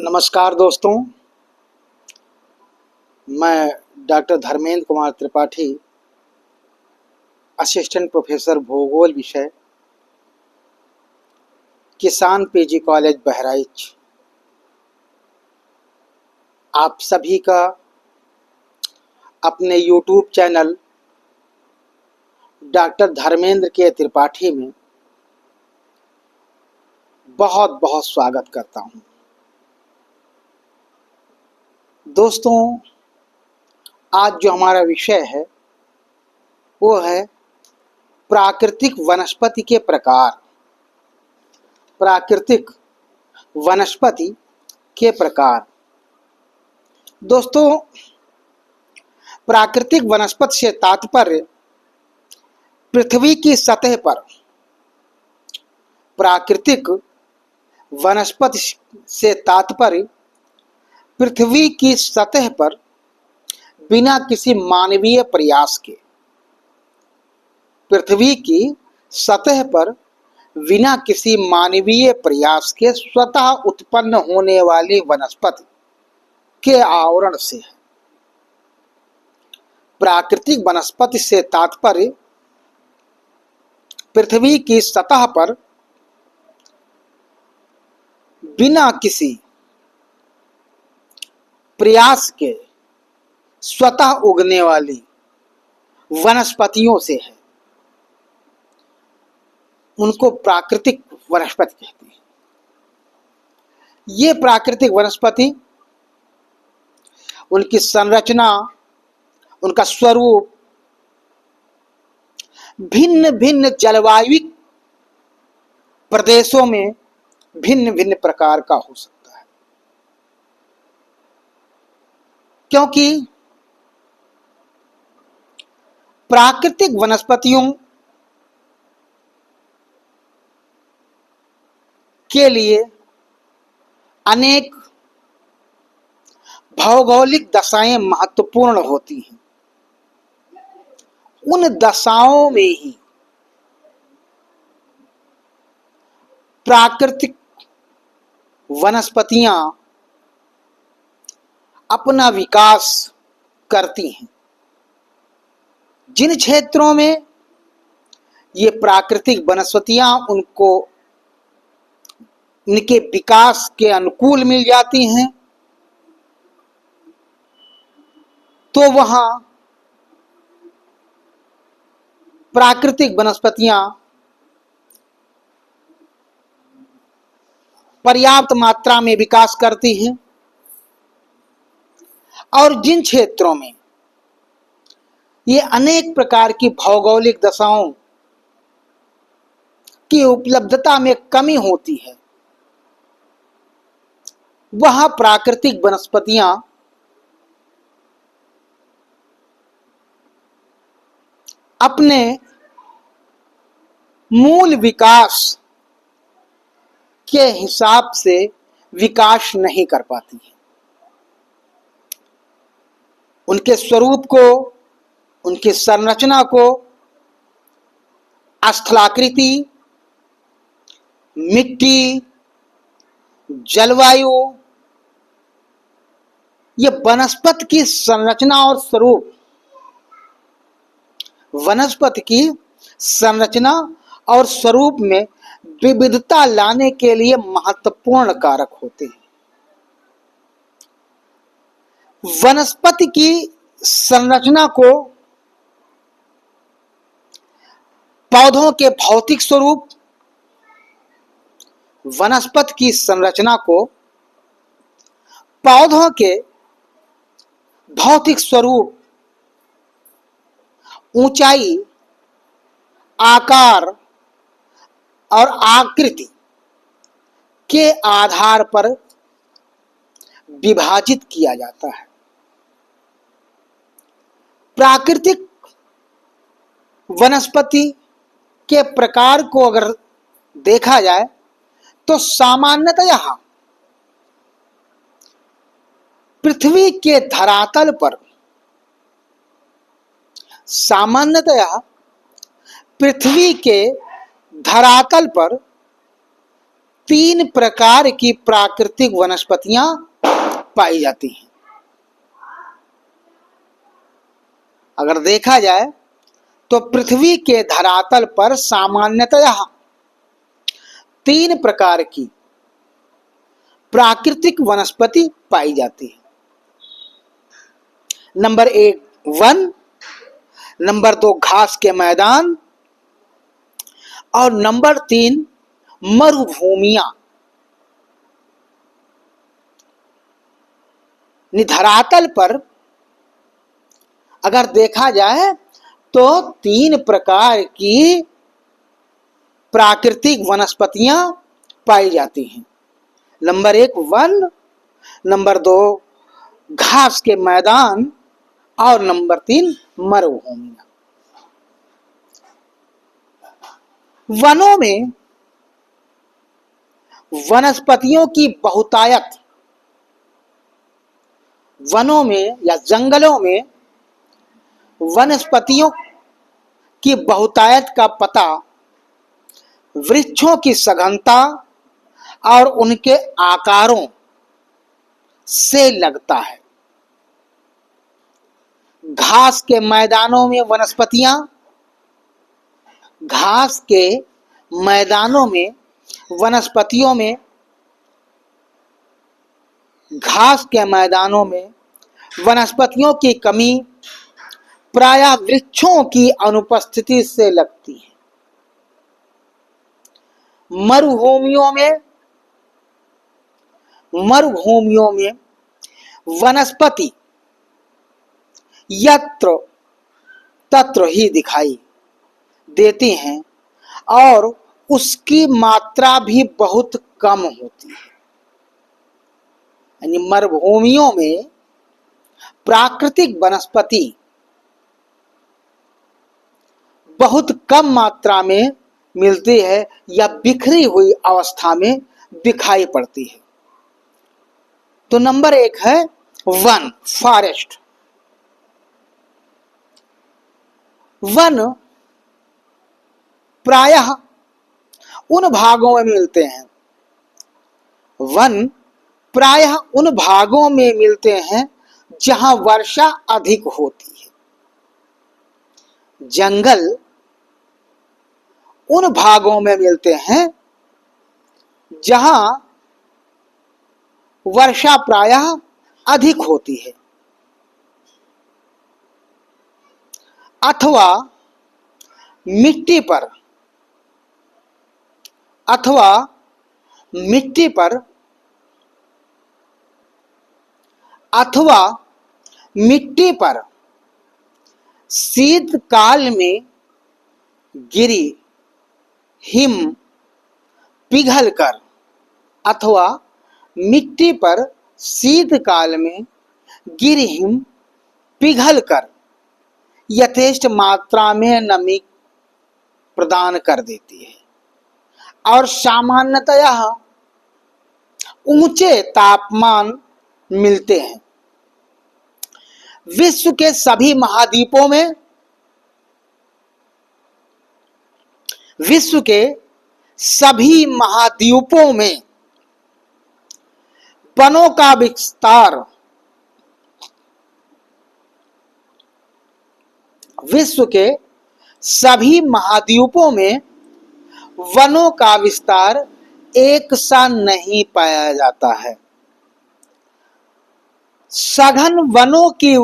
नमस्कार दोस्तों, मैं doctor Dharmendra Kumar Tripathi, assistant professor भूगोल विषय, किसान पीजी कॉलेज बहराइच। आप सभी का अपने यूट्यूब चैनल डॉक्टर धर्मेंद्र के त्रिपाठी में बहुत बहुत स्वागत करता हूं। दोस्तों, आज जो हमारा विषय है वो है प्राकृतिक वनस्पति के प्रकार। प्राकृतिक वनस्पति के प्रकार। दोस्तों, प्राकृतिक वनस्पति से तात्पर्य पृथ्वी की सतह पर, प्राकृतिक वनस्पति से तात्पर्य पृथ्वी की सतह पर बिना किसी मानवीय प्रयास के, पृथ्वी की सतह पर बिना किसी मानवीय प्रयास के स्वतः उत्पन्न होने वाली वनस्पति के आवरण से है। प्राकृतिक वनस्पति से तात्पर्य पृथ्वी की सतह पर बिना किसी प्रयास के स्वतः उगने वाली वनस्पतियों से है। उनको प्राकृतिक वनस्पति कहते हैं। ये प्राकृतिक वनस्पति, उनकी संरचना, उनका स्वरूप भिन्न भिन्न जलवायु प्रदेशों में भिन्न भिन्न प्रकार का हो सकता है, क्योंकि प्राकृतिक वनस्पतियों के लिए अनेक भौगोलिक दशाएं महत्वपूर्ण होती हैं। उन दशाओं में ही प्राकृतिक वनस्पतियां अपना विकास करती हैं। जिन क्षेत्रों में ये प्राकृतिक वनस्पतियां उनके विकास के अनुकूल मिल जाती हैं, तो वहां प्राकृतिक वनस्पतियां पर्याप्त मात्रा में विकास करती हैं। और जिन क्षेत्रों में ये अनेक प्रकार की भौगोलिक दशाओं की उपलब्धता में कमी होती है, वहां प्राकृतिक वनस्पतियां अपने मूल विकास के हिसाब से विकास नहीं कर पाती है। उनके स्वरूप को, उनकी संरचना को स्थलाकृति, मिट्टी, जलवायु, ये वनस्पति की संरचना और स्वरूप, वनस्पति की संरचना और स्वरूप में विविधता लाने के लिए महत्वपूर्ण कारक होते हैं। वनस्पति की संरचना को पौधों के भौतिक स्वरूप, वनस्पति की संरचना को पौधों के भौतिक स्वरूप, ऊंचाई, आकार और आकृति के आधार पर विभाजित किया जाता है। प्राकृतिक वनस्पति के प्रकार को अगर देखा जाए तो सामान्यतः पृथ्वी के धरातल पर, सामान्यतः पृथ्वी के धरातल पर 3 प्रकार की प्राकृतिक वनस्पतियां पाई जाती हैं। अगर देखा जाए तो पृथ्वी के धरातल पर सामान्यतः 3 प्रकार की प्राकृतिक वनस्पति पाई जाती है। नंबर 1 वन, नंबर 2 घास के मैदान और नंबर 3 मरुभूमियां। धरातल पर अगर देखा जाए तो 3 प्रकार की प्राकृतिक वनस्पतियां पाई जाती हैं। नंबर 1 वन, नंबर 2 घास के मैदान और नंबर 3 मरुभूमियां। वनों में वनस्पतियों की बहुतायत, वनों में या जंगलों में वनस्पतियों की बहुतायत का पता वृक्षों की सघनता और उनके आकारों से लगता है। घास के मैदानों में वनस्पतियां, घास के मैदानों में वनस्पतियों में, घास के मैदानों में वनस्पतियों की कमी प्रायः वृक्षों की अनुपस्थिति से लगती है। मरुभूमियों में वनस्पति यत्र तत्र ही दिखाई देती हैं और उसकी मात्रा भी बहुत कम होती है। यानी मरुभूमियों में प्राकृतिक वनस्पति बहुत कम मात्रा में मिलती है या बिखरी हुई अवस्था में दिखाई पड़ती है। तो नंबर 1 है वन, फॉरेस्ट। वन प्रायः उन भागों में मिलते हैं, वन प्रायः उन भागों में मिलते हैं जहां वर्षा अधिक होती है। जंगल उन भागों में मिलते हैं जहां वर्षा प्रायः अधिक होती है, अथवा मिट्टी पर शीतकाल में गिरी हिम पिघलकर, अथवा मिट्टी पर शीतकाल में गिरी हिम पिघलकर यथेष्ट मात्रा में नमी प्रदान कर देती है और सामान्यतः ऊंचे तापमान मिलते हैं। विश्व के सभी महाद्वीपों में वनों का विस्तार, विश्व के सभी महाद्वीपों में वनों का विस्तार एक सा नहीं पाया जाता है। सघन वनों की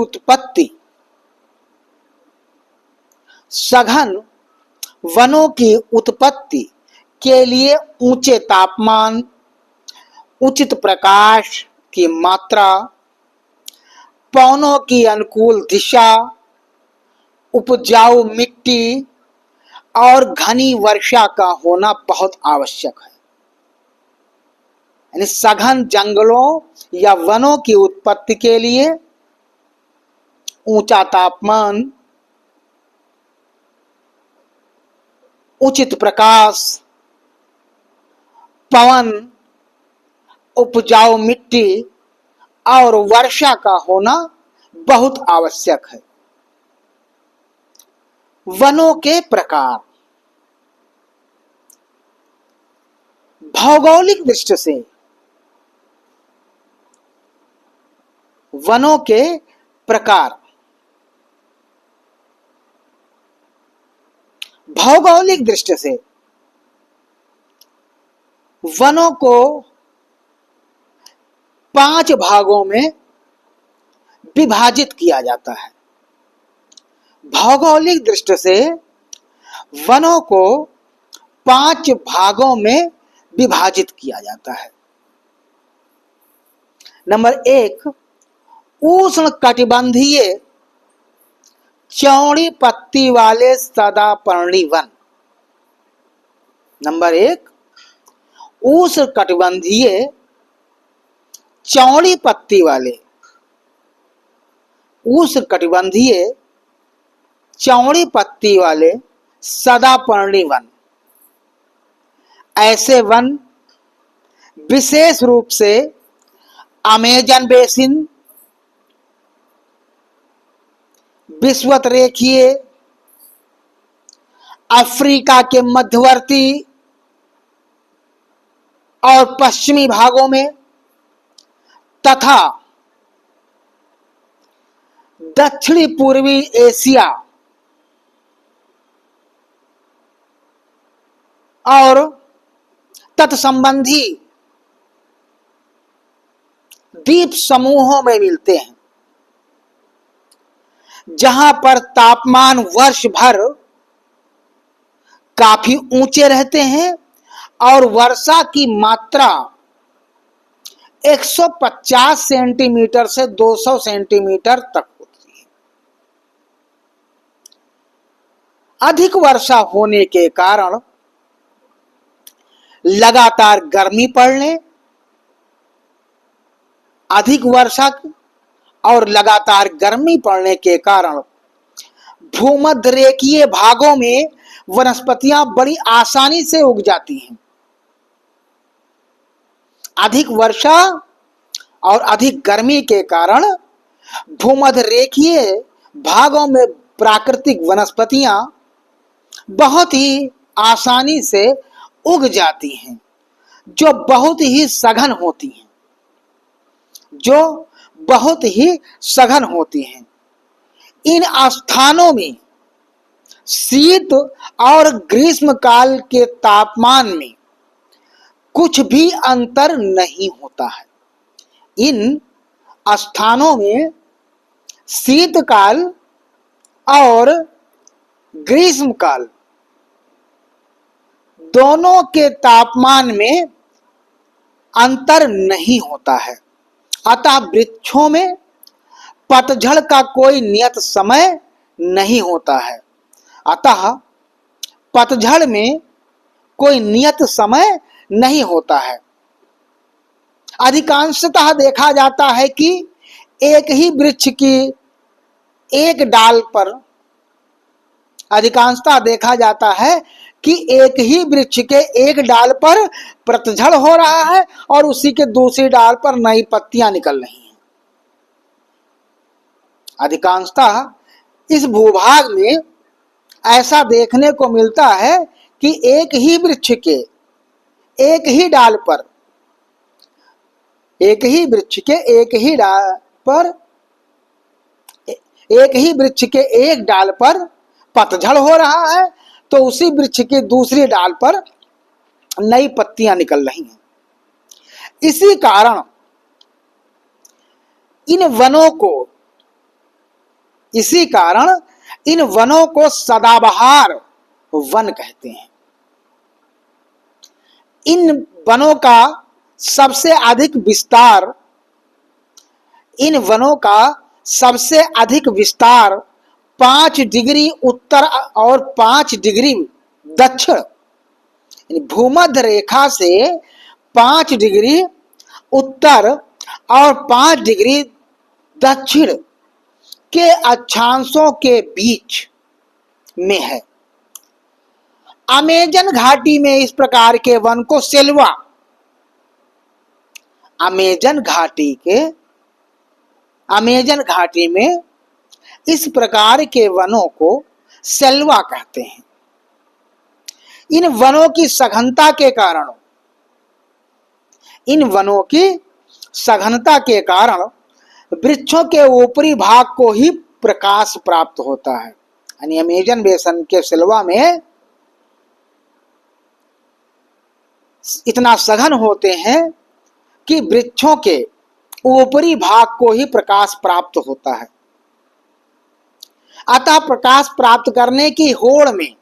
उत्पत्ति के लिए ऊंचे तापमान, उचित प्रकाश की मात्रा, पवनों की अनुकूल दिशा, उपजाऊ मिट्टी और घनी वर्षा का होना बहुत आवश्यक है। यानी सघन जंगलों या वनों की उत्पत्ति के लिए ऊंचा तापमान, उचित प्रकाश, पवन, उपजाऊ मिट्टी और वर्षा का होना बहुत आवश्यक है। वनों के प्रकार। भौगोलिक दृष्टि से वनों के प्रकार। भौगोलिक दृष्टि से वनों को 5 भागों में विभाजित किया जाता है। भौगोलिक दृष्टि से वनों को 5 भागों में विभाजित किया जाता है। नंबर 1, उष्ण कटिबंधीय चौड़ी पत्ती वाले सदापर्णी वन। नंबर 1, उष्ण कटिबंधीय चौड़ी पत्ती वाले, उष्ण कटिबंधीय चौड़ी पत्ती वाले सदापर्णी वन। ऐसे वन विशेष रूप से अमेजन बेसिन, विषुवतरेखीय, अफ्रीका के मध्यवर्ती और पश्चिमी भागों में तथा दक्षिणी पूर्वी एशिया और तत्संबंधी द्वीप समूहों में मिलते हैं, जहां पर तापमान वर्ष भर काफी ऊंचे रहते हैं और वर्षा की मात्रा 150 सेंटीमीटर से 200 सेंटीमीटर तक होती है। अधिक वर्षा होने के कारण लगातार गर्मी पड़ने, अधिक वर्षा और लगातार गर्मी पड़ने के कारण भूमध्यरेखीय भागों में वनस्पतियां बड़ी आसानी से उग जाती हैं। अधिक वर्षा और अधिक गर्मी के कारण भूमध्यरेखीय भागों में प्राकृतिक वनस्पतियां बहुत ही आसानी से उग जाती हैं, जो बहुत ही सघन होती हैं, जो बहुत ही सघन होती हैं। इन स्थानों में शीत और ग्रीष्म काल के तापमान में कुछ भी अंतर नहीं होता है। इन स्थानों में शीतकाल और ग्रीष्म काल दोनों के तापमान में अंतर नहीं होता है। अतः वृक्षों में पतझड़ का कोई नियत समय नहीं होता है। अतः पतझड़ में कोई नियत समय नहीं होता है। अधिकांशतः देखा जाता है कि एक ही वृक्ष की एक डाल पर, अधिकांशतः देखा जाता है कि एक ही वृक्ष के एक डाल पर पतझड़ हो रहा है और उसी के दूसरी डाल पर नई पत्तियां निकल रही हैं। अधिकांशतः इस भूभाग में ऐसा देखने को मिलता है कि एक ही वृक्ष के एक ही डाल पर, एक ही वृक्ष के एक ही डाल पर, एक ही वृक्ष के एक डाल पर पतझड़ हो रहा है तो उसी वृक्ष की दूसरी डाल पर नई पत्तियां निकल रही हैं। इसी कारण इन वनों को सदाबहार वन कहते हैं। इन वनों का सबसे अधिक विस्तार, इन वनों का सबसे अधिक विस्तार 5 डिग्री उत्तर और 5 डिग्री दक्षिण, भूमध्य रेखा से 5 डिग्री उत्तर और 5 डिग्री दक्षिण के अक्षांशों के बीच में है। अमेजन घाटी में इस प्रकार के वन को सेल्वा, अमेजन घाटी में इस प्रकार के वनों को सेल्वा कहते हैं। इन वनों की सघनता के कारण इन वनों की सघनता के कारण वृक्षों के ऊपरी भाग को ही प्रकाश प्राप्त होता है। यानी अमेजन बेसन के सिलवा में इतना सघन होते हैं कि वृक्षों के ऊपरी भाग को ही प्रकाश प्राप्त होता है। अतः प्रकाश प्राप्त करने की होड़ में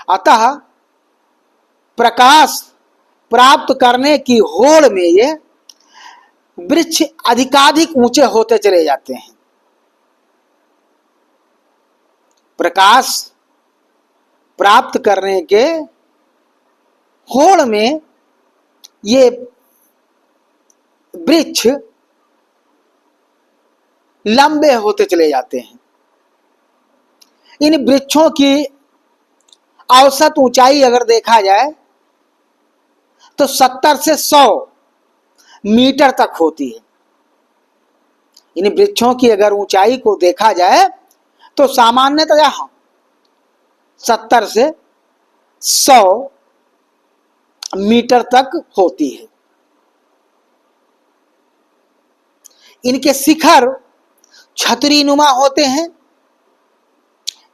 अतः प्रकाश प्राप्त करने की होड़ में ये वृक्ष अधिकाधिक ऊंचे होते चले जाते हैं। प्रकाश प्राप्त करने के होड़ में ये वृक्ष लंबे होते चले जाते हैं। इन वृक्षों की औसत ऊंचाई अगर देखा जाए तो 70 से 100 मीटर तक होती है। इन वृक्षों की अगर ऊंचाई को देखा जाए तो सामान्यतः 70 से 100 मीटर तक होती है। इनके शिखर छतरीनुमा होते हैं।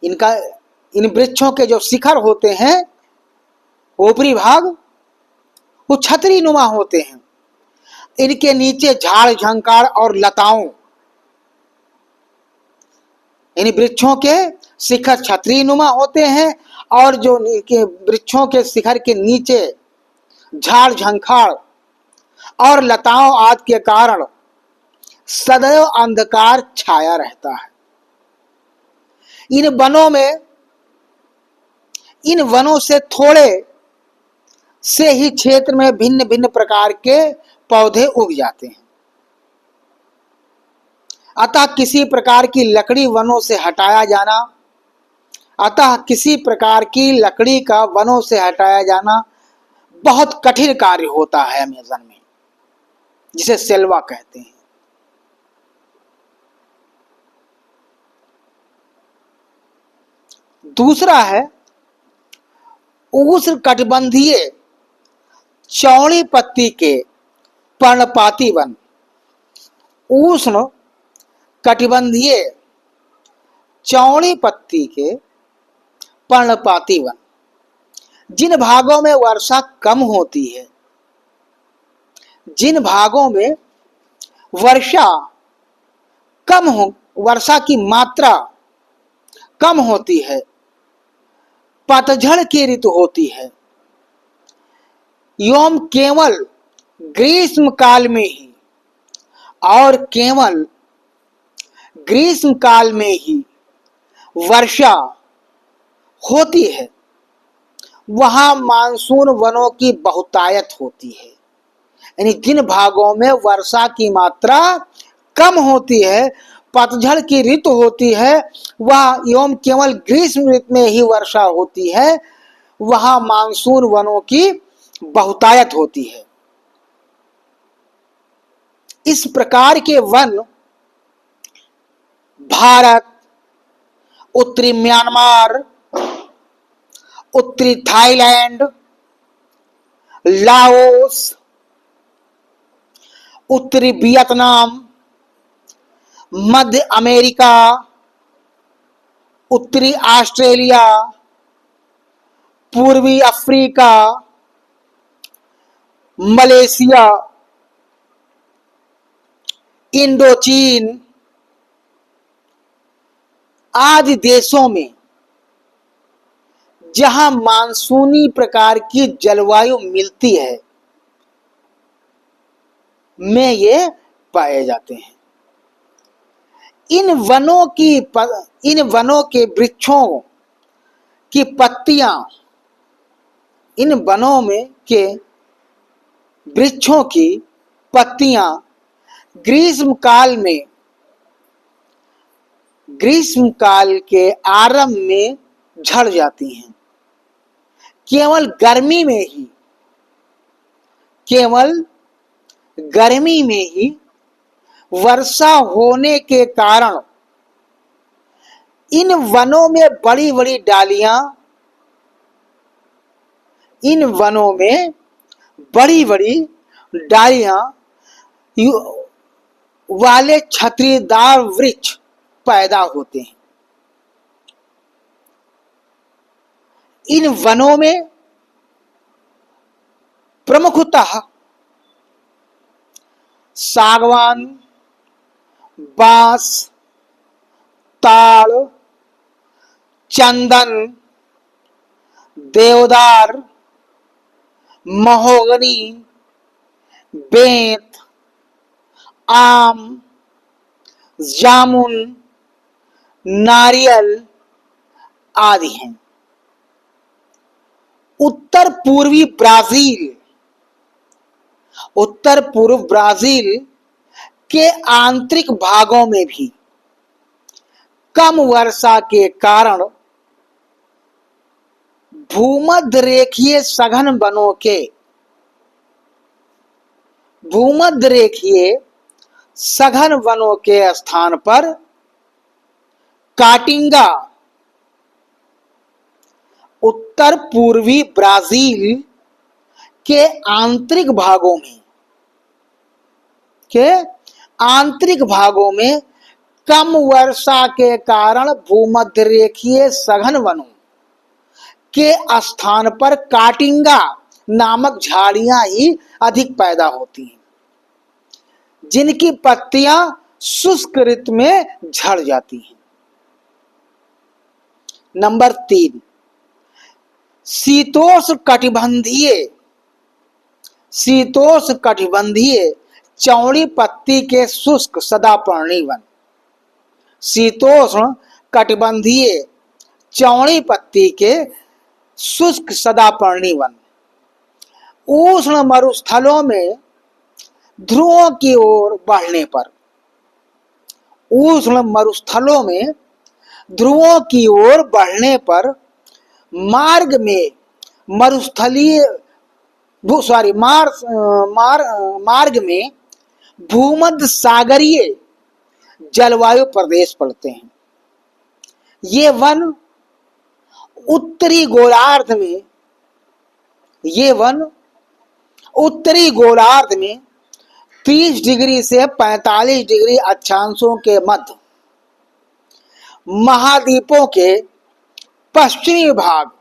इन वृक्षों के जो शिखर होते हैं ऊपरी भाग वो छतरीनुमा होते हैं। इनके नीचे झाड़ झंकार और लताओं, इन वृक्षों के शिखर छतरीनुमा होते हैं और जो इनके वृक्षों के शिखर के नीचे झाड़ झंखाड़ और लताओं आदि के कारण सदैव अंधकार छाया रहता है। इन वनों से थोड़े से ही क्षेत्र में भिन्न भिन्न प्रकार के पौधे उग जाते हैं। अतः किसी प्रकार की लकड़ी वनों से हटाया जाना बहुत कठिन कार्य होता है अमेज़न में, जिसे सेल्वा कहते हैं। दूसरा है उष्णकटिबंधीय चौड़ी पत्ती के पर्णपाती वन। उष्ण कटिबंधीय चौड़ी पत्ती के पर्णपाती वन जिन भागों में वर्षा कम होती है, जिन भागों में वर्षा की मात्रा कम होती है, पतझड़ की ऋतु होती है एवं केवल ग्रीष्म काल में ही केवल ग्रीष्म काल में ही वर्षा होती है, वहां मानसून वनों की बहुतायत होती है। यानी जिन भागों में वर्षा की मात्रा कम होती है, पतझड़ की ऋतु होती है, वह एवं केवल ग्रीष्म ऋतु में ही वर्षा होती है, वहां मानसून वनों की बहुतायत होती है। इस प्रकार के वन भारत, उत्तरी म्यांमार, उत्तरी थाईलैंड, लाओस, उत्तरी वियतनाम, मध्य अमेरिका, उत्तरी ऑस्ट्रेलिया, पूर्वी अफ्रीका, मलेशिया, इंडोचीन आदि देशों में जहां मानसूनी प्रकार की जलवायु मिलती है में ये पाए जाते हैं। इन वनों के वृक्षों की पत्तियां, इन वनों में के वृक्षों की पत्तियां ग्रीष्म काल के आरंभ में झड़ जाती हैं। केवल गर्मी में ही वर्षा होने के कारण इन वनों में बड़ी बड़ी बड़ी डालियां वाले छतरीदार वृक्ष पैदा होते हैं। इन वनों में प्रमुखतः सागवान, बांस, ताड़, चंदन, देवदार, महोगनी, बेंत, आम, जामुन, नारियल आदि हैं। उत्तर पूर्व ब्राजील के आंतरिक भागों में भी कम वर्षा के कारण भूमध्य रेखीय सघन वनों के स्थान पर काटिंगा उत्तर पूर्वी ब्राजील के आंतरिक भागों में कम वर्षा के कारण भूमध्य रेखीय सघन वनों के स्थान पर काटिंगा नामक झाड़ियां ही अधिक पैदा होती हैं, जिनकी पत्तियां शुष्क ऋतु में झड़ जाती हैं। नंबर 3, शीतोष्ण कटिबंधीय चौड़ी पत्ती के शुष्क सदापर्णी वन। शीतोष्ण कटिबंधीय चौड़ी पत्ती के शुष्क सदापर्णी वन उष्ण मरुस्थलों में ध्रुवों की ओर बढ़ने पर मार्ग में भूमध्य सागरीय जलवायु प्रदेश पड़ते हैं। ये वन उत्तरी गोलार्ध में 30 डिग्री से 45 डिग्री अक्षांशों के मध्य महाद्वीपों के पश्चिमी भाग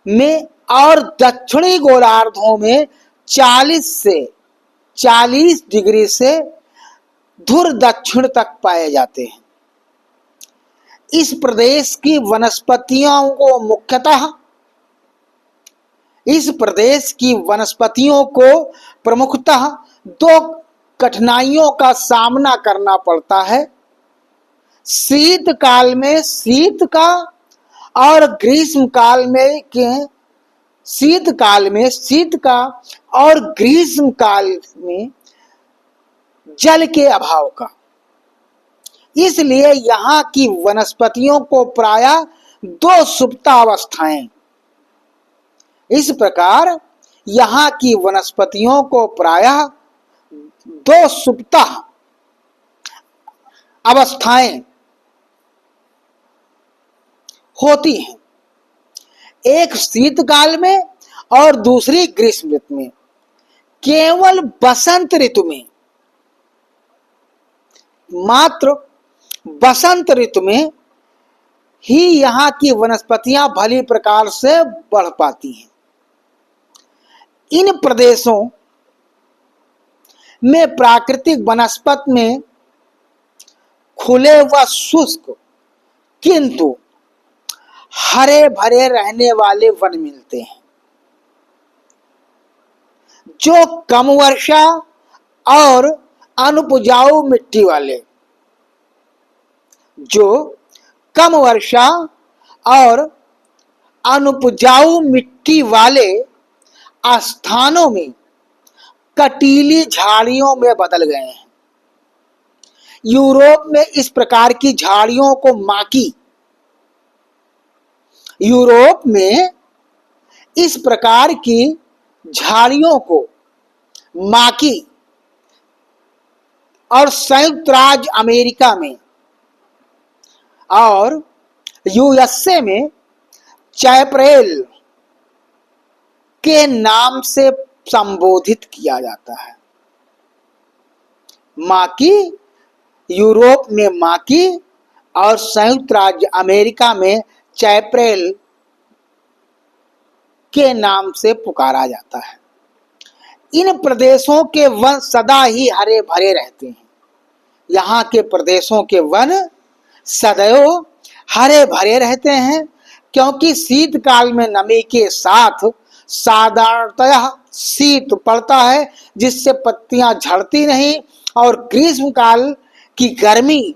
में और दक्षिणी गोलार्धों में 40 डिग्री से धुर दक्षिण तक पाए जाते हैं। इस प्रदेश की वनस्पतियों को प्रमुखतः 2 कठिनाइयों का सामना करना पड़ता है। शीतकाल में शीत का और ग्रीष्म काल में जल के अभाव का। इसलिए यहाँ की वनस्पतियों को प्रायः 2 सुप्तावस्थाएं। इस प्रकार यहाँ की वनस्पतियों को प्रायः 2 सुप्ता अवस्थाएं होती हैं, एक शीतकाल में और दूसरी ग्रीष्म ऋतु में। केवल मात्र बसंत ऋतु में ही यहाँ की वनस्पतियां भली प्रकार से बढ़ पाती हैं। इन प्रदेशों में प्राकृतिक वनस्पति में खुले व शुष्क किंतु हरे भरे रहने वाले वन मिलते हैं, जो कम वर्षा और अनुपजाऊ मिट्टी वाले स्थानों में कटीली झाड़ियों में बदल गए हैं। यूरोप में इस प्रकार की झाड़ियों को माकी और संयुक्त राज्य अमेरिका में और यूएसए में चैपरेल के नाम से संबोधित किया जाता है। माकी, यूरोप में माकी और संयुक्त राज्य अमेरिका में चैपरेल के नाम से पुकारा जाता है। इन प्रदेशों के वन सदा ही हरे भरे रहते हैं। यहाँ के प्रदेशों के वन सदैव हरे भरे रहते हैं, क्योंकि शीतकाल में नमी के साथ साधारणतः शीत पड़ता है, जिससे पत्तियां झड़ती नहीं, और ग्रीष्मकाल की गर्मी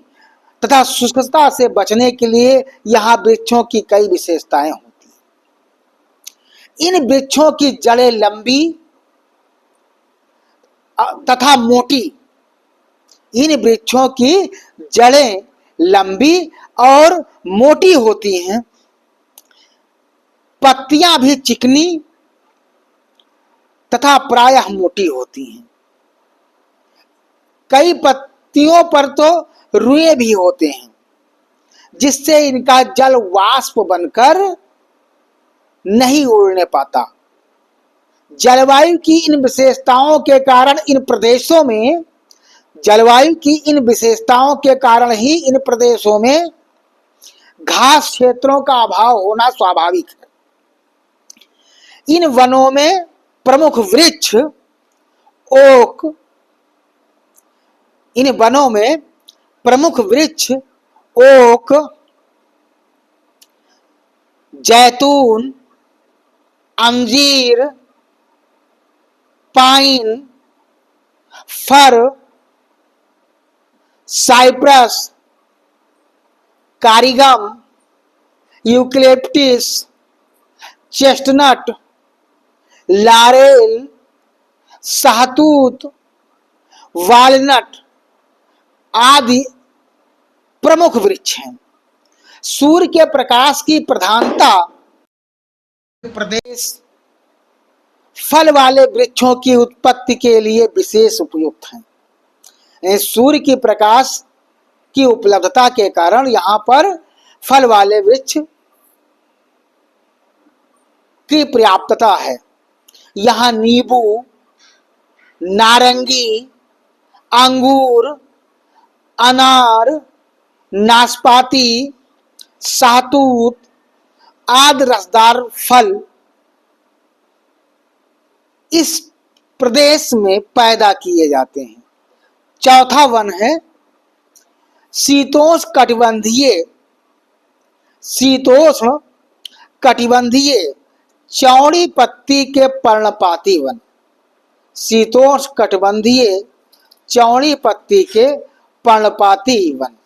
तथा शुष्कता से बचने के लिए यहाँ वृक्षों की कई विशेषताएं होती हैं। इन वृक्षों की जड़ें लंबी तथा मोटी, इन वृक्षों की जड़ें लंबी और मोटी होती हैं। पत्तियां भी चिकनी तथा प्रायः मोटी होती हैं। कई पत्तियों पर तो रुए भी होते हैं, जिससे इनका जल वाष्प बनकर नहीं उड़ने पाता। जलवायु की इन विशेषताओं के कारण इन प्रदेशों में जलवायु की इन विशेषताओं के कारण ही इन प्रदेशों में घास क्षेत्रों का अभाव होना स्वाभाविक है। इन वनों में प्रमुख वृक्ष ओक, इन वनों में प्रमुख वृक्ष ओक, जैतून, अंजीर, पाइन, फर, साइप्रस, कारीगम, यूकलिप्टिस, चेस्टनट, लारेल, सहतूत, वालनट आदि प्रमुख वृक्ष हैं। सूर्य के प्रकाश की प्रधानता प्रदेश फल वाले वृक्षों की उत्पत्ति के लिए विशेष उपयुक्त हैं। सूर्य की प्रकाश की उपलब्धता के कारण यहाँ पर फल वाले वृक्ष की पर्याप्तता है। यहाँ नींबू, नारंगी, अंगूर, अनार, नाशपाती, सहतूत आदि रसदार फल इस प्रदेश में पैदा किए जाते हैं। चौथा वन है शीतोष्ण कटिबंधीय चौड़ी पत्ती के पर्णपाती वन। शीतोष्ण कटिबंधीय चौड़ी पत्ती के पर्णपाती वन।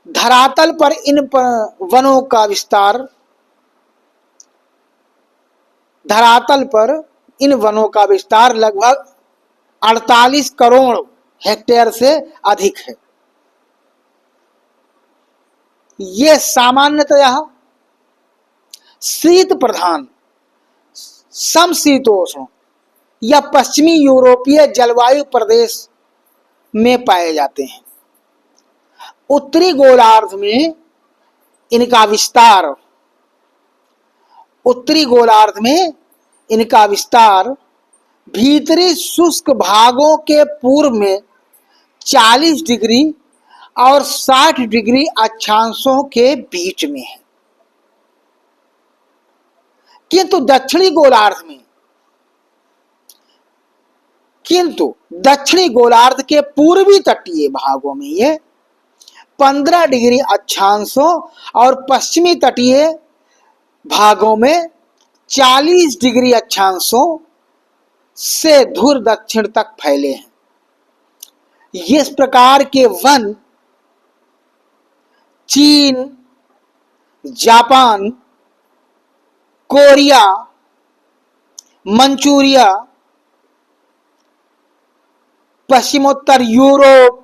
धरातल पर इन वनों का विस्तार लगभग 48 करोड़ हेक्टेयर से अधिक है। ये सामान्यतः शीत प्रधान समशीतोष्ण या पश्चिमी यूरोपीय जलवायु प्रदेश में पाए जाते हैं। उत्तरी गोलार्ध में इनका विस्तार भीतरी शुष्क भागों के पूर्व में 40 डिग्री और 60 डिग्री अक्षांशों के बीच में है, किंतु दक्षिणी गोलार्ध के पूर्वी तटीय भागों में ये 15 डिग्री अक्षांशों और पश्चिमी तटीय भागों में 40 डिग्री अक्षांशों से दूर दक्षिण तक फैले हैं। इस प्रकार के वन चीन, जापान, कोरिया, मंचूरिया, पश्चिमोत्तर यूरोप,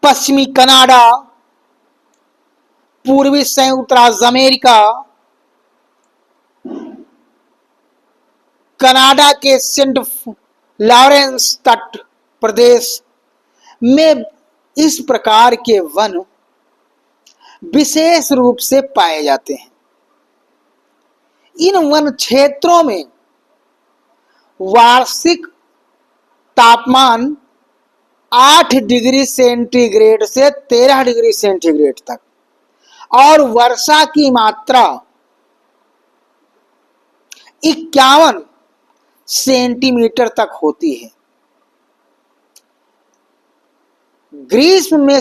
पश्चिमी कनाडा, पूर्वी संयुक्त राज्य अमेरिका, कनाडा के सेंट लॉरेंस तट प्रदेश में इस प्रकार के वन विशेष रूप से पाए जाते हैं। इन वन क्षेत्रों में वार्षिक तापमान 8 डिग्री सेंटीग्रेड से 13 डिग्री सेंटीग्रेड तक और वर्षा की मात्रा 51 सेंटीमीटर तक होती है। ग्रीष्म में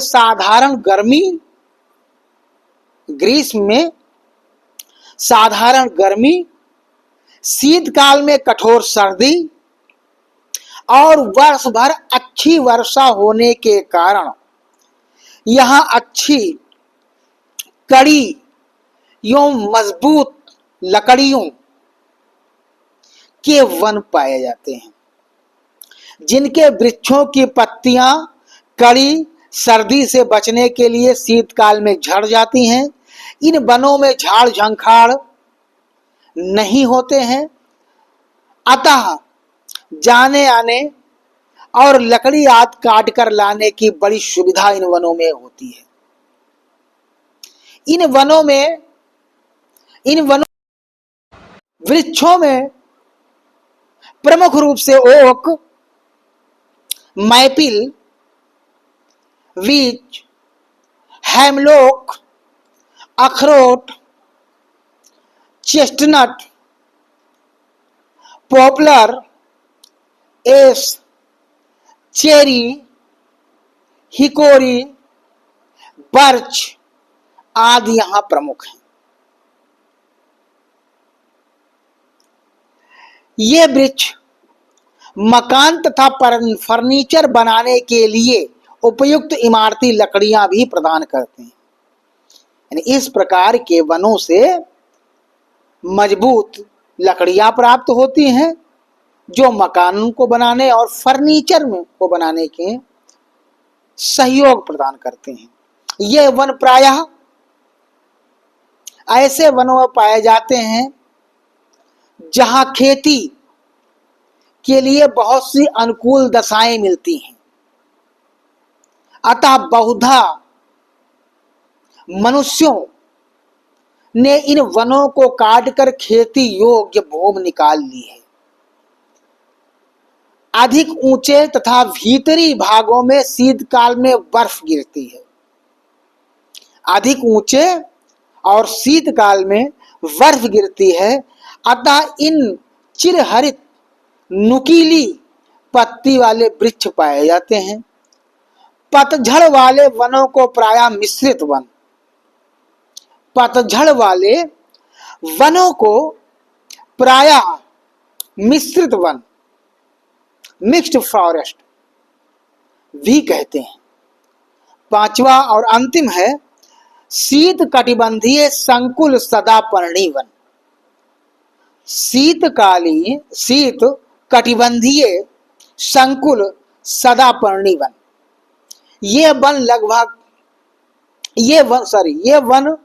साधारण गर्मी, शीतकाल में कठोर सर्दी और वर्ष भर अच्छी वर्षा होने के कारण यहाँ अच्छी कड़ी एवं मजबूत लकड़ियों के वन पाए जाते हैं, जिनके वृक्षों की पत्तियां कड़ी सर्दी से बचने के लिए शीतकाल में झड़ जाती हैं। इन वनों में झाड़ झंखाड़ नहीं होते हैं, अतः जाने आने और लकड़ी आदि काट कर लाने की बड़ी सुविधा इन वनों में होती है। इन वनों वृक्षों में प्रमुख रूप से ओक, मैपिल, वीच, हेमलॉक, अखरोट, chestnut, popular, S, cherry, hickory, birch आदि यहां प्रमुख हैं। ये वृक्ष मकान तथा फर्नीचर बनाने के लिए उपयुक्त इमारती लकड़ियां भी प्रदान करते हैं। यानी इस प्रकार के वनों से मजबूत लकड़ियां प्राप्त होती हैं जो मकान को बनाने और फर्नीचर को बनाने के सहयोग प्रदान करते हैं। ये वन प्रायः ऐसे वनों में पाए जाते हैं जहां खेती के लिए बहुत सी अनुकूल दशाएं मिलती हैं, अतः बहुधा मनुष्यों ने इन वनों को काटकर खेती योग्य भूमि निकाल ली है। अधिक ऊंचे तथा भीतरी भागों में शीतकाल में बर्फ गिरती है। अधिक ऊंचे और शीतकाल में बर्फ गिरती है, अतः इन चिरहरित नुकीली पत्ती वाले वृक्ष पाए जाते हैं। पतझड़ वाले वनों को प्रायः मिश्रित वन, पतझड़ वाले वनों को प्रायः मिश्रित वन, मिक्स्ड फॉरेस्ट भी कहते हैं। पांचवा और अंतिम है शीत कटिबंधीय संकुल सदापर्णी वन। शीत कटिबंधीय संकुल सदापर्णी वन, ये वन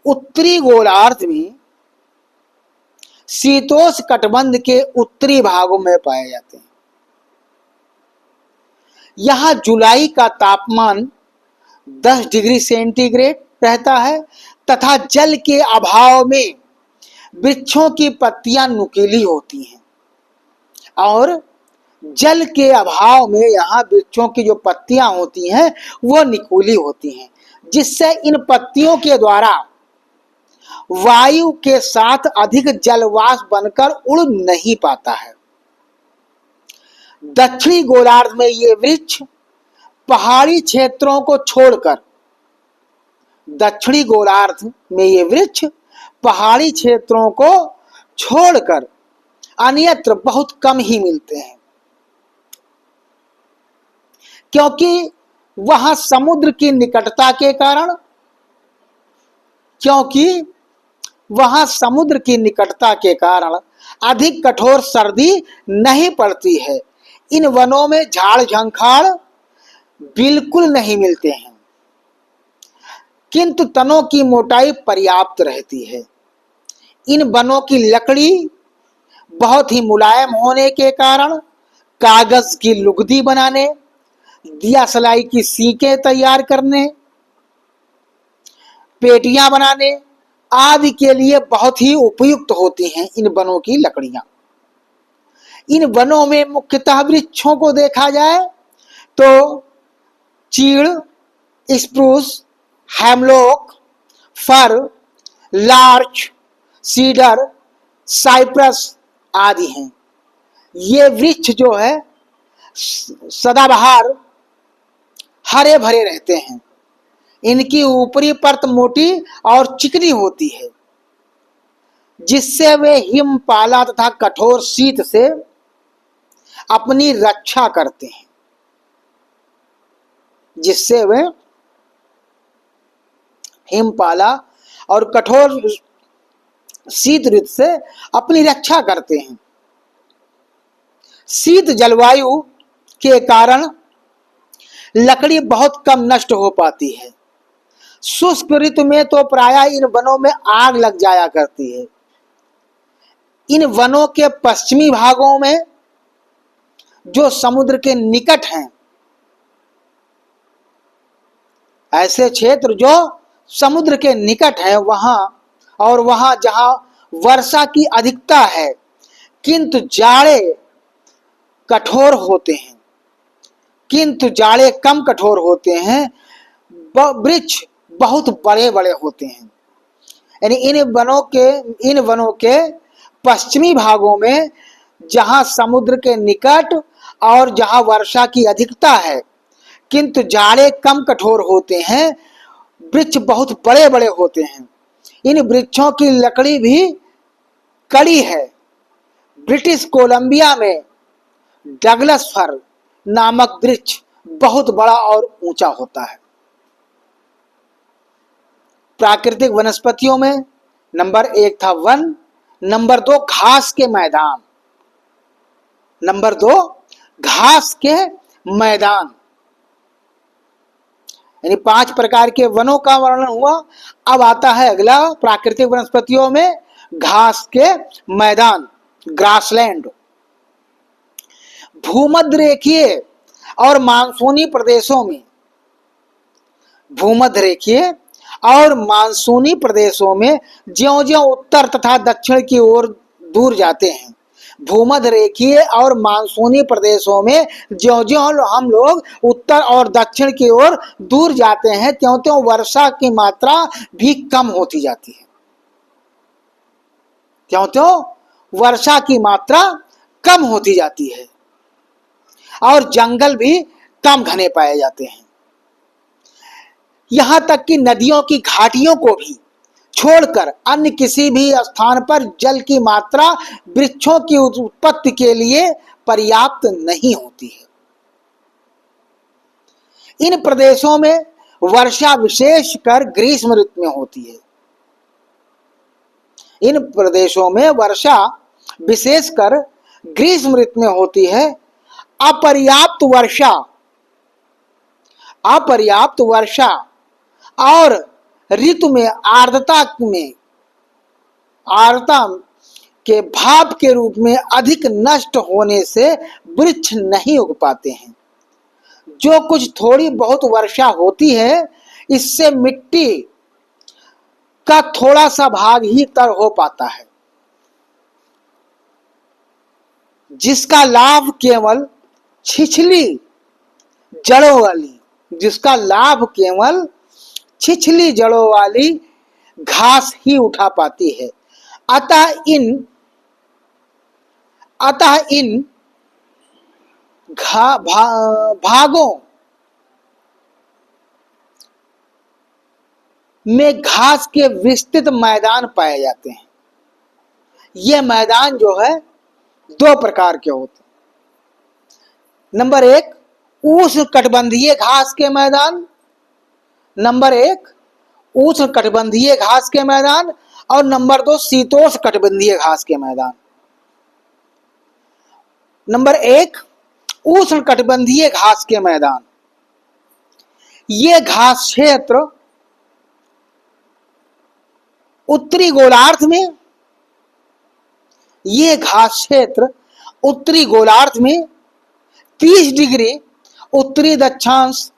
उत्तरी गोलार्ध में शीतोष्ण कटिबंध के उत्तरी भागों में पाए जाते हैं। यहाँ जुलाई का तापमान 10 डिग्री सेंटीग्रेड रहता है तथा जल के अभाव में वृक्षों की पत्तियां नुकीली होती हैं और जल के अभाव में यहाँ वृक्षों की जो पत्तियां होती हैं वो निकूली होती हैं, जिससे इन पत्तियों के द्वारा वायु के साथ अधिक जलवाष्प बनकर उड़ नहीं पाता है। दक्षिणी गोलार्ध में ये वृक्ष पहाड़ी क्षेत्रों को छोड़कर अन्यत्र बहुत कम ही मिलते हैं, क्योंकि वहां समुद्र की निकटता के कारण अधिक कठोर सर्दी नहीं पड़ती है। इन वनों में झाड़ झंखाड़ बिल्कुल नहीं मिलते हैं, किंतु तनों की मोटाई पर्याप्त रहती है। इन वनों की लकड़ी बहुत ही मुलायम होने के कारण कागज की लुगदी बनाने, दिया सलाई की सीकें तैयार करने, पेटियां बनाने आदि के लिए बहुत ही उपयुक्त होती हैं इन वनों की लकड़ियां। इन वनों में मुख्यतः वृक्षों को देखा जाए तो चीड़, स्प्रूस, हेमलॉक, फर, लार्च, सीडर, साइप्रस आदि हैं। ये वृक्ष जो है सदाबहार हरे भरे रहते हैं। इनकी ऊपरी परत मोटी और चिकनी होती है, जिससे वे हिमपाला तथा कठोर शीत से अपनी रक्षा करते हैं। जिससे वे हिमपाला और कठोर शीत ऋतु से अपनी रक्षा करते हैं। शीत जलवायु के कारण लकड़ी बहुत कम नष्ट हो पाती है। शुष्क ऋतु में तो प्रायः इन वनों में आग लग जाया करती है। इन वनों के पश्चिमी भागों में जो समुद्र के निकट हैं, ऐसे क्षेत्र जो समुद्र के निकट है वहां और वहां जहां वर्षा की अधिकता है किंतु जाड़े कठोर होते हैं, किंतु जाड़े कम कठोर होते हैं, वृक्ष बहुत बड़े बड़े होते हैं। यानी इन वनों के पश्चिमी भागों में जहां समुद्र के निकट और जहां वर्षा की अधिकता है किंतु जाड़े कम कठोर होते हैं, वृक्ष बहुत बड़े बड़े होते हैं। इन वृक्षों की लकड़ी भी कड़ी है। ब्रिटिश कोलंबिया में डगलस फर नामक वृक्ष बहुत बड़ा और ऊंचा होता है। प्राकृतिक वनस्पतियों में नंबर 1 था वन, नंबर 2 घास के मैदान, नंबर 2 घास के मैदान। यानी 5 प्रकार के वनों का वर्णन हुआ। अब आता है अगला प्राकृतिक वनस्पतियों में घास के मैदान, ग्रासलैंड। भूमध्य रेखीय और मानसूनी प्रदेशों में, भूमध्य रेखीय और मानसूनी प्रदेशों में ज्यों-ज्यों उत्तर तथा दक्षिण की ओर दूर जाते हैं, भूमध्य रेखीय और मानसूनी प्रदेशों में ज्यों-ज्यों हम लोग उत्तर और दक्षिण की ओर दूर जाते हैं त्यों-त्यों वर्षा की मात्रा भी कम होती जाती है, त्यों-त्यों वर्षा की मात्रा कम होती जाती है और जंगल भी कम घने पाए जाते हैं। यहां तक कि नदियों की घाटियों को भी छोड़कर अन्य किसी भी स्थान पर जल की मात्रा वृक्षों की उत्पत्ति के लिए पर्याप्त नहीं होती है। इन प्रदेशों में वर्षा विशेषकर ग्रीष्म ऋतु में होती है। इन प्रदेशों में वर्षा विशेषकर ग्रीष्म ऋतु में होती है। अपर्याप्त वर्षा और ऋतु में आर्द्रता के भाप के रूप में अधिक नष्ट होने से वृक्ष नहीं उग पाते हैं। जो कुछ थोड़ी बहुत वर्षा होती है इससे मिट्टी का थोड़ा सा भाग ही तर हो पाता है, जिसका लाभ केवल छिछली जड़ों वाली घास ही उठा पाती है। अतः इन भागों में घास के विस्तृत मैदान पाए जाते हैं। ये मैदान जो है 2 प्रकार के होते हैं। नंबर 1 उष्णकटिबंधीय घास के मैदान, नंबर 1 उष्णकटिबंधीय घास के मैदान और नंबर 2 शीतोष्णकटिबंधीय घास के मैदान। नंबर 1 उष्णकटिबंधीय घास के मैदान। ये घास क्षेत्र उत्तरी गोलार्ध में 30 डिग्री उत्तरी दक्षांश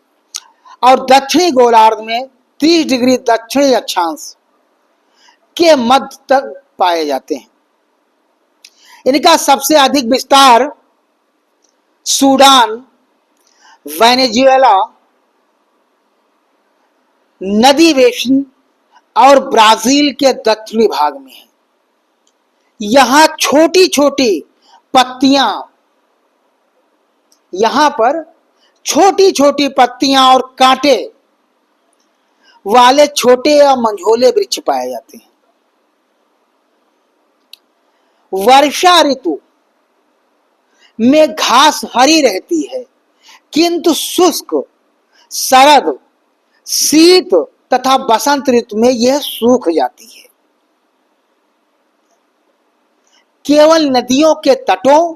और दक्षिणी गोलार्ध में 30 डिग्री दक्षिणी अक्षांश के मध्य तक पाए जाते हैं। इनका सबसे अधिक विस्तार सूडान, वेनेजुएला, नदी बेसिन और ब्राजील के दक्षिणी भाग में है। यहां छोटी छोटी पत्तियां, यहां पर छोटी छोटी पत्तियां और कांटे वाले छोटे या मंझोले वृक्ष पाए जाते हैं। वर्षा ऋतु में घास हरी रहती है, किंतु शुष्क, शरद, शीत तथा बसंत ऋतु में यह सूख जाती है। केवल नदियों के तटों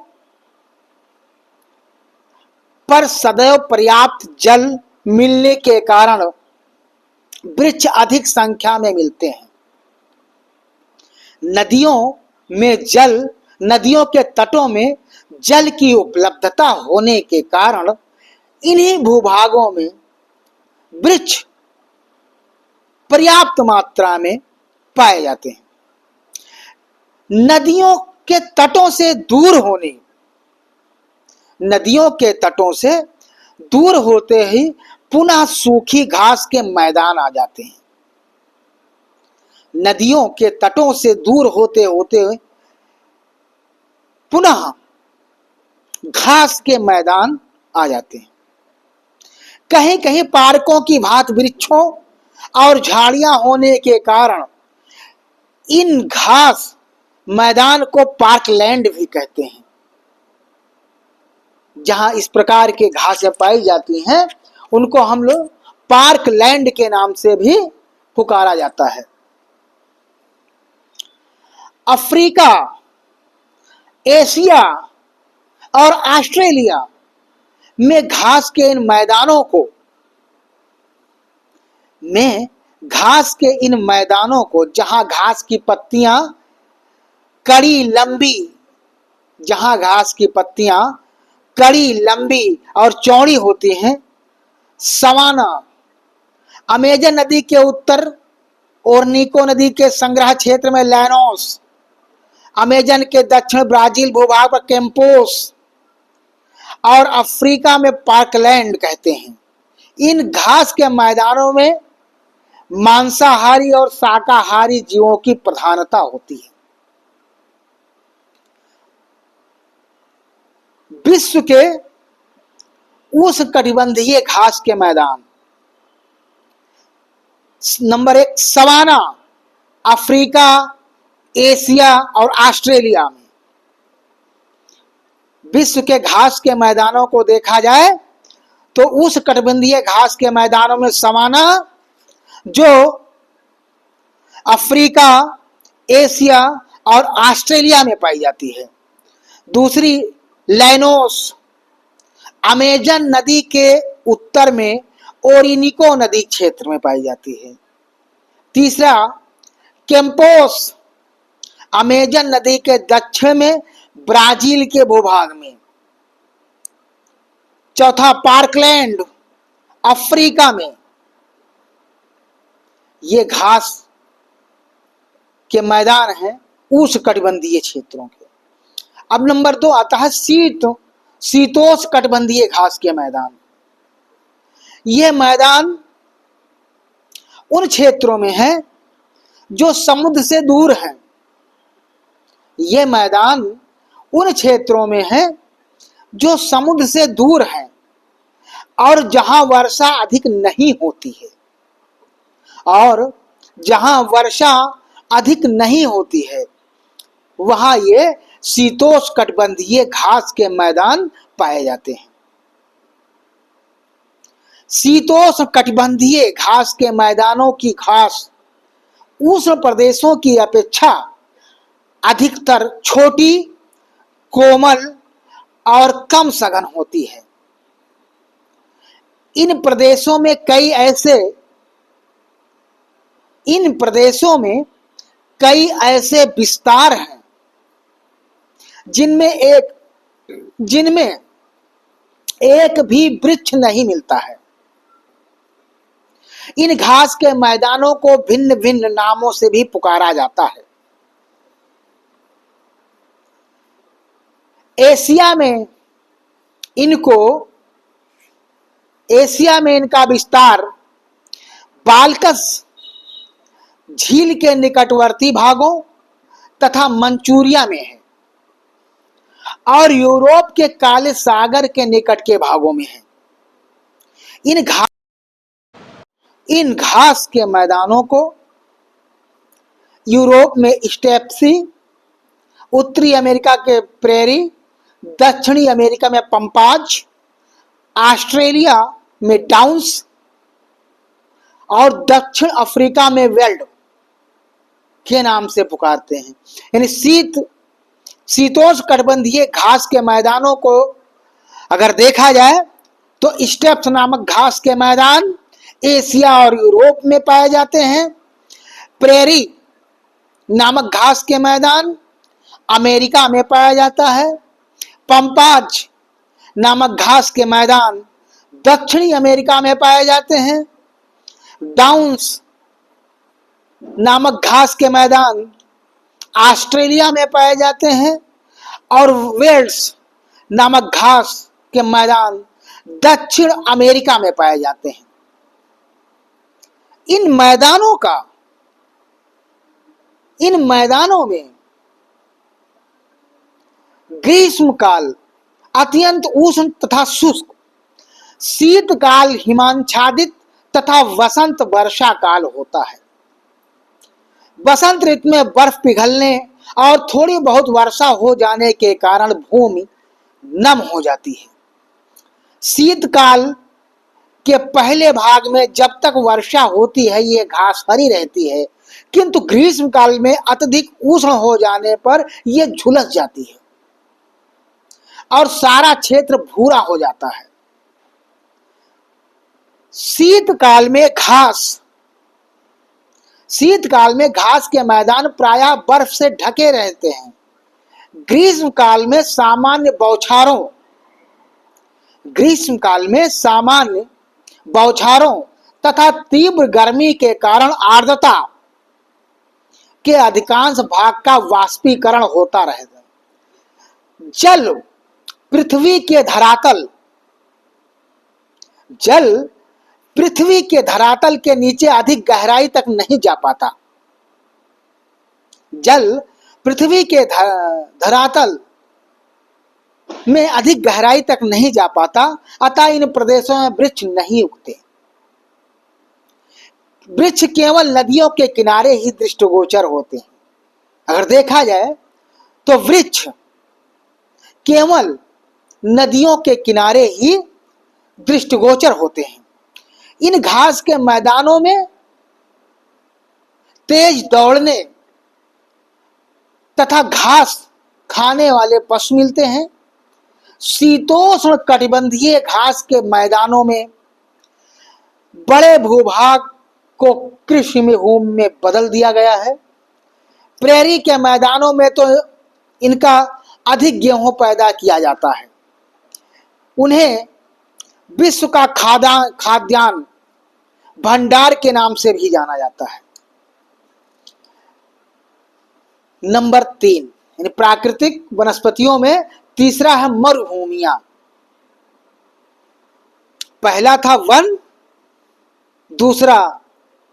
पर सदैव पर्याप्त जल मिलने के कारण वृक्ष अधिक संख्या में मिलते हैं। नदियों के तटों में जल की उपलब्धता होने के कारण इन्हीं भूभागों में वृक्ष पर्याप्त मात्रा में पाए जाते हैं। नदियों के तटों से दूर होते ही पुनः सूखी घास के मैदान आ जाते हैं। नदियों के तटों से दूर होते होते पुनः घास के मैदान आ जाते हैं। कहीं कहीं पार्कों की भांति वृक्षों और झाड़ियां होने के कारण इन घास मैदान को पार्कलैंड भी कहते हैं। जहां इस प्रकार के घासें पाई जाती हैं उनको हम लोग पार्कलैंड के नाम से भी पुकारा जाता है। अफ्रीका, एशिया और ऑस्ट्रेलिया में घास के इन मैदानों को जहां घास की पत्तियां कड़ी, लंबी और चौड़ी होती हैं, सवाना, अमेजन नदी के उत्तर ओरनिको नदी के संग्रह क्षेत्र में लैनोस, अमेजन के दक्षिण ब्राजील भूभाग पर कैंपोस और अफ्रीका में पार्कलैंड कहते हैं। इन घास के मैदानों में मांसाहारी और शाकाहारी जीवों की प्रधानता होती है। विश्व के उष्णकटिबंधीय घास के मैदान, नंबर 1 सवाना, अफ्रीका, एशिया और ऑस्ट्रेलिया में। विश्व के घास के मैदानों को देखा जाए तो उष्णकटिबंधीय घास के मैदानों में सवाना, जो अफ्रीका, एशिया और ऑस्ट्रेलिया में पाई जाती है। दूसरी लैनोस, अमेजन नदी के उत्तर में ओरिनिको नदी क्षेत्र में पाई जाती है। तीसरा कैंपोस, अमेजन नदी के दक्षिण में ब्राजील के भूभाग में। चौथा पार्कलैंड, अफ्रीका में। ये घास के मैदान हैं उष्णकटिबंधीय क्षेत्रों के। अब नंबर 2 आता है शीतोष्णकटिबंधीय घास के मैदान। ये मैदान उन क्षेत्रों में है जो समुद्र से दूर हैं। ये मैदान उन क्षेत्रों में है जो समुद्र से दूर हैं और जहां वर्षा अधिक नहीं होती है। और जहां वर्षा अधिक नहीं होती है वहां ये शीतोष्णकटिबंधीय घास के मैदान पाए जाते हैं। शीतोष्णकटिबंधीय घास के मैदानों की घास उष्ण प्रदेशों की अपेक्षा अधिकतर छोटी, कोमल और कम सघन होती है। इन प्रदेशों में कई ऐसे विस्तार हैं जिनमें एक भी वृक्ष नहीं मिलता है। इन घास के मैदानों को भिन्न भिन्न नामों से भी पुकारा जाता है। एशिया में इनका विस्तार बाल्कस झील के निकटवर्ती भागों तथा मंचूरिया में है और यूरोप के काले सागर के निकट के भागों में है। इन घास के मैदानों को यूरोप में स्टेप्सी, उत्तरी अमेरिका के प्रेरी, दक्षिणी अमेरिका में पंपाज, ऑस्ट्रेलिया में डाउन्स और दक्षिण अफ्रीका में वेल्ड के नाम से पुकारते हैं। यानी शीतोष्णकटिबंधीय घास के मैदानों को अगर देखा जाए तो स्टेप्स नामक घास के मैदान एशिया और यूरोप में पाए जाते हैं। प्रेरी नामक घास के मैदान अमेरिका में पाया जाता है। पंपाज नामक घास के मैदान दक्षिणी अमेरिका में पाए जाते हैं। डाउन्स नामक घास के मैदान ऑस्ट्रेलिया में पाए जाते हैं और वेल्स नामक घास के मैदान दक्षिण अमेरिका में पाए जाते हैं। इन मैदानों में ग्रीष्मकाल अत्यंत उष्ण तथा शुष्क, शीतकाल हिमाच्छादित तथा वसंत वर्षा काल होता है। वसंत ऋतु में बर्फ पिघलने और थोड़ी बहुत वर्षा हो जाने के कारण भूमि नम हो जाती है। शीतकाल के पहले भाग में जब तक वर्षा होती है ये घास हरी रहती है, किंतु ग्रीष्म काल में अत्यधिक उष्ण हो जाने पर यह झुलस जाती है और सारा क्षेत्र भूरा हो जाता है। शीतकाल में घास के मैदान प्रायः बर्फ से ढके रहते हैं। ग्रीष्म काल में सामान्य बौछारों तथा तीव्र गर्मी के कारण आर्द्रता के अधिकांश भाग का वाष्पीकरण होता रहता है। जल पृथ्वी के धरातल के नीचे अधिक गहराई तक नहीं जा पाता। जल पृथ्वी के धरातल में अधिक गहराई तक नहीं जा पाता, अतः इन प्रदेशों में वृक्ष नहीं उगते। वृक्ष केवल नदियों के किनारे ही दृष्टिगोचर होते हैं। अगर देखा जाए तो वृक्ष केवल नदियों के किनारे ही दृष्टिगोचर होते हैं। इन घास के मैदानों में तेज दौड़ने तथा घास खाने वाले पशु मिलते हैं। शीतोष्ण कटिबंधीय घास के मैदानों में बड़े भूभाग को कृषि भूमि में बदल दिया गया है। प्रेरी के मैदानों में तो इनका अधिक गेहूं पैदा किया जाता है। उन्हें विश्व का खाद्यान्न भंडार के नाम से भी जाना जाता है। नंबर 3 यानी प्राकृतिक वनस्पतियों में तीसरा है मरुभूमियां। पहला था वन, दूसरा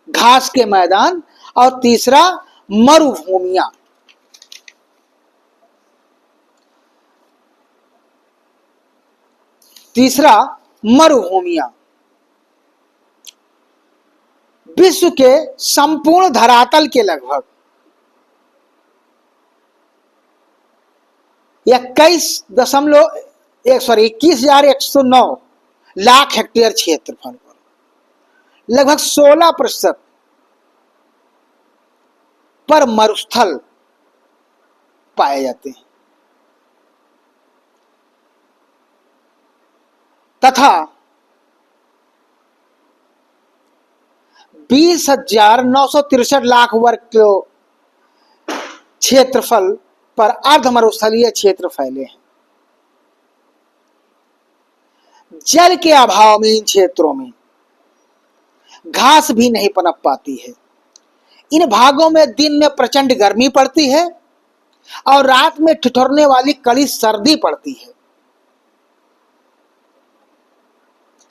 घास के मैदान और तीसरा मरुभूमियां। विश्व के संपूर्ण धरातल के लगभग 21,109 लाख हेक्टेयर क्षेत्रफल पर लगभग 16% पर मरुस्थल पाए जाते हैं तथा 20,963 लाख वर्ग किलो क्षेत्रफल पर अर्ध मरुस्थलीय क्षेत्र फैले हैं। जल के अभाव में इन क्षेत्रों में घास भी नहीं पनप पाती है। इन भागों में दिन में प्रचंड गर्मी पड़ती है और रात में ठिठुरने वाली कड़ी सर्दी पड़ती है।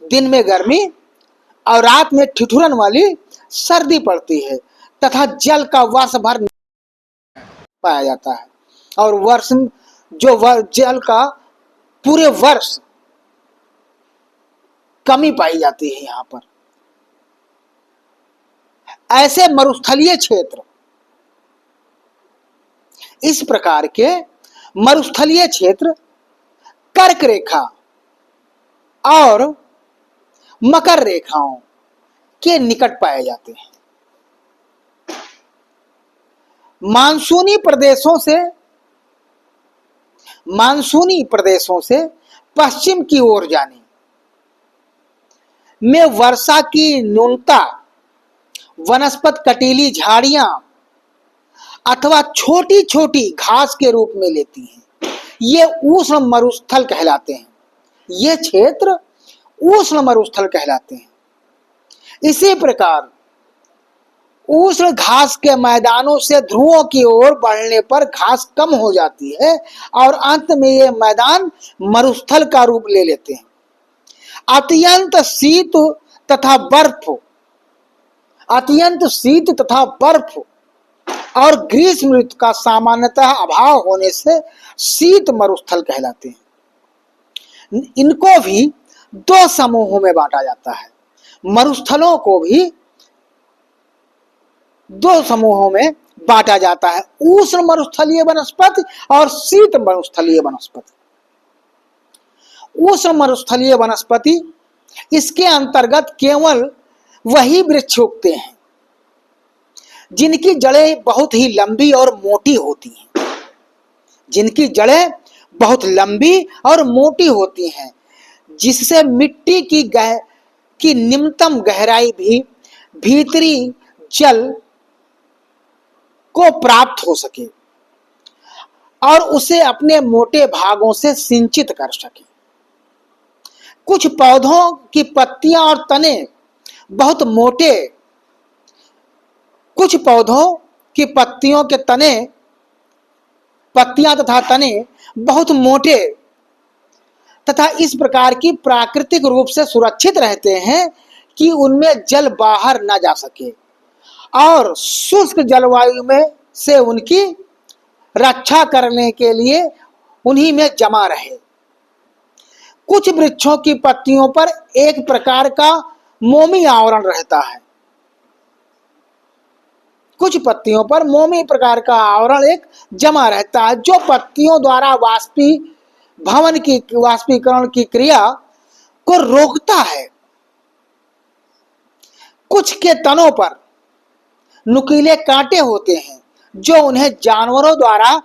दिन में गर्मी और रात में ठिठुरन वाली सर्दी पड़ती है तथा जल का वर्ष भर पाया जाता है और जल का पूरे वर्ष कमी पाई जाती है। यहाँ पर ऐसे मरुस्थलीय क्षेत्र, इस प्रकार के मरुस्थलीय क्षेत्र कर्क रेखा और मकर रेखाओं के निकट पाए जाते हैं। मानसूनी प्रदेशों से पश्चिम की ओर जाने में वर्षा की न्यूनता वनस्पत कटीली झाड़ियां अथवा छोटी छोटी घास के रूप में लेती हैं। ये उष्ण मरुस्थल कहलाते हैं। ये क्षेत्र उष्ण मरुस्थल कहलाते हैं। इसी प्रकार उष्ण घास के मैदानों से ध्रुवों की ओर बढ़ने पर घास कम हो जाती है और अंत में ये मैदान मरुस्थल का रूप ले लेते हैं। अत्यंत शीत तथा बर्फ और ग्रीष्म ऋतु का सामान्यतः अभाव होने से शीत मरुस्थल कहलाते हैं। इनको भी दो समूहों में बांटा जाता है। मरुस्थलों को भी दो समूहों में बांटा जाता है, उष्ण मरुस्थलीय वनस्पति और शीत मरुस्थलीय वनस्पति। उष्ण मरुस्थलीय वनस्पति, इसके अंतर्गत केवल वही वृक्ष उगते हैं जिनकी जड़ें बहुत ही लंबी और मोटी होती हैं। जिनकी जड़ें बहुत लंबी और मोटी होती हैं, जिससे मिट्टी की निम्नतम गहराई भी भीतरी जल को प्राप्त हो सके और उसे अपने मोटे भागों से सिंचित कर सके। कुछ पौधों की पत्तियां और तने बहुत मोटे, कुछ पौधों की पत्तियां तथा तने बहुत मोटे तथा इस प्रकार की प्राकृतिक रूप से सुरक्षित रहते हैं कि उनमें जल बाहर न जा सके और शुष्क जलवायु में से उनकी रक्षा करने के लिए उन्हीं में जमा रहे। कुछ वृक्षों की पत्तियों पर एक प्रकार का मोमी आवरण रहता है। कुछ पत्तियों पर मोमी प्रकार का आवरण एक जमा रहता है, जो पत्तियों द्वारा वाष्पीकरण की क्रिया को रोकता है। कुछ के तनों पर नुकीले कांटे होते हैं जो उन्हें जानवरों द्वारा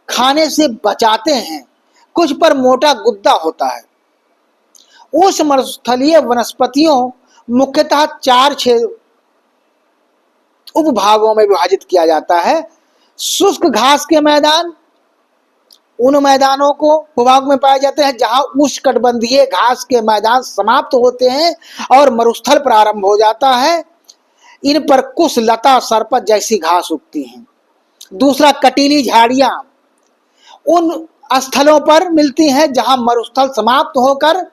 खाने से बचाते हैं। कुछ पर मोटा गुद्दा होता है। उष्ण मरुस्थलीय वनस्पतियों मुख्यतः 4 उपभागों में विभाजित किया जाता है। शुष्क घास के मैदान उन मैदानों को भूभाग में पाए जाते हैं जहां उष्णकटिबंधीय घास के मैदान समाप्त होते हैं और मरुस्थल प्रारंभ हो जाता है। इन पर कुश, लता, सरपत जैसी घास उगती हैं। दूसरा, कटीली झाड़ियां उन स्थलों पर मिलती हैं जहां मरुस्थल समाप्त होकर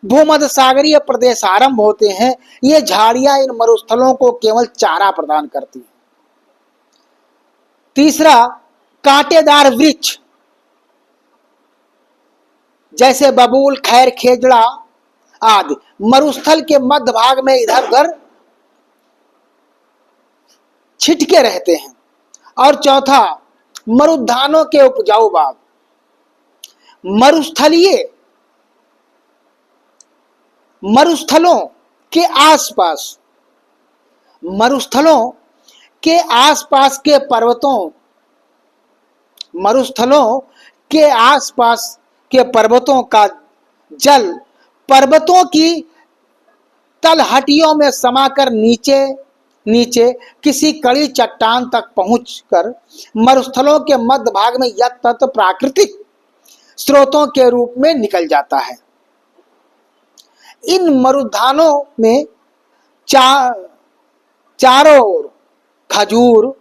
भूमध्य सागरीय प्रदेश आरंभ होते हैं। ये झाड़ियां इन मरुस्थलों को केवल चारा प्रदान करती हैं। तीसरा, कांटेदार वृक्ष जैसे बबूल, खैर, खेजड़ा आदि मरुस्थल के मध्य भाग में इधर उधर छिटके रहते हैं। और चौथा, मरुद्यानों के उपजाऊ भाग मरुस्थलों के आसपास के पर्वतों का जल पर्वतों की तलहटियों में समाकर नीचे किसी कड़ी चट्टान तक पहुंचकर मरुस्थलों के मध्य भाग में यथातथ प्राकृतिक स्रोतों के रूप में निकल जाता है। इन मरुद्यानों में चा, चारों ओर खजूर,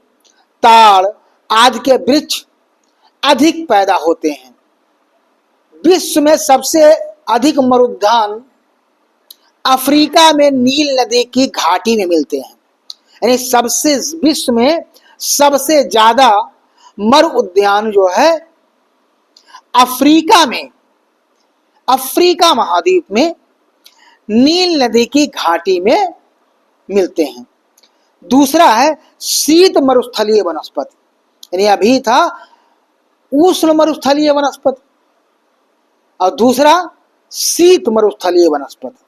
ताड़ आदि के वृक्ष अधिक पैदा होते हैं। विश्व में सबसे अधिक मरुद्यान अफ्रीका में नील नदी की घाटी में मिलते हैं। यानी सबसे विश्व में सबसे ज्यादा मरु उद्यान जो है अफ्रीका में, अफ्रीका महाद्वीप में नील नदी की घाटी में मिलते हैं। दूसरा है शीत मरुस्थलीय वनस्पति, यानी अभी था उष्ण मरुस्थलीय वनस्पति और दूसरा शीत मरुस्थलीय वनस्पति।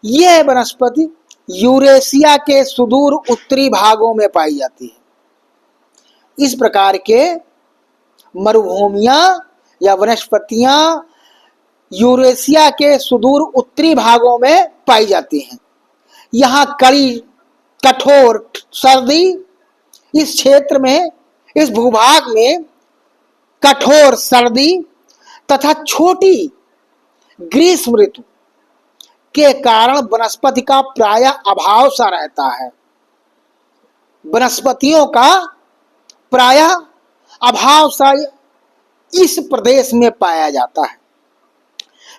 यह वनस्पति यूरेशिया के सुदूर उत्तरी भागों में पाई जाती है। इस प्रकार के मरुभूमियां या वनस्पतियां यूरेशिया के सुदूर उत्तरी भागों में पाई जाती हैं। यहाँ कड़ी कठोर सर्दी, इस क्षेत्र में, इस भूभाग में कठोर सर्दी तथा छोटी ग्रीष्म ऋतु के कारण वनस्पति का प्रायः अभाव सा रहता है। वनस्पतियों का प्रायः अभाव सा इस प्रदेश में पाया जाता है।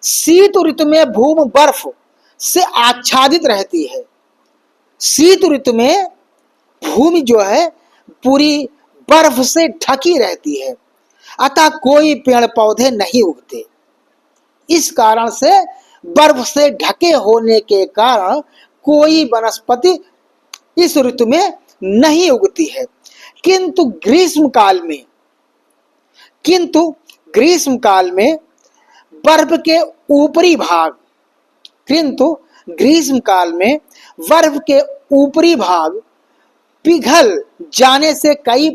शीत ऋतु में भूमि बर्फ से आच्छादित रहती है। शीत ऋतु में भूमि जो है पूरी बर्फ से ढकी रहती है, अतः कोई पेड़ पौधे नहीं उगते। इस कारण से बर्फ से ढके होने के कारण कोई वनस्पति इस ऋतु में नहीं उगती है। किंतु ग्रीष्म काल में बर्फ के ऊपरी भाग, पिघल जाने से कई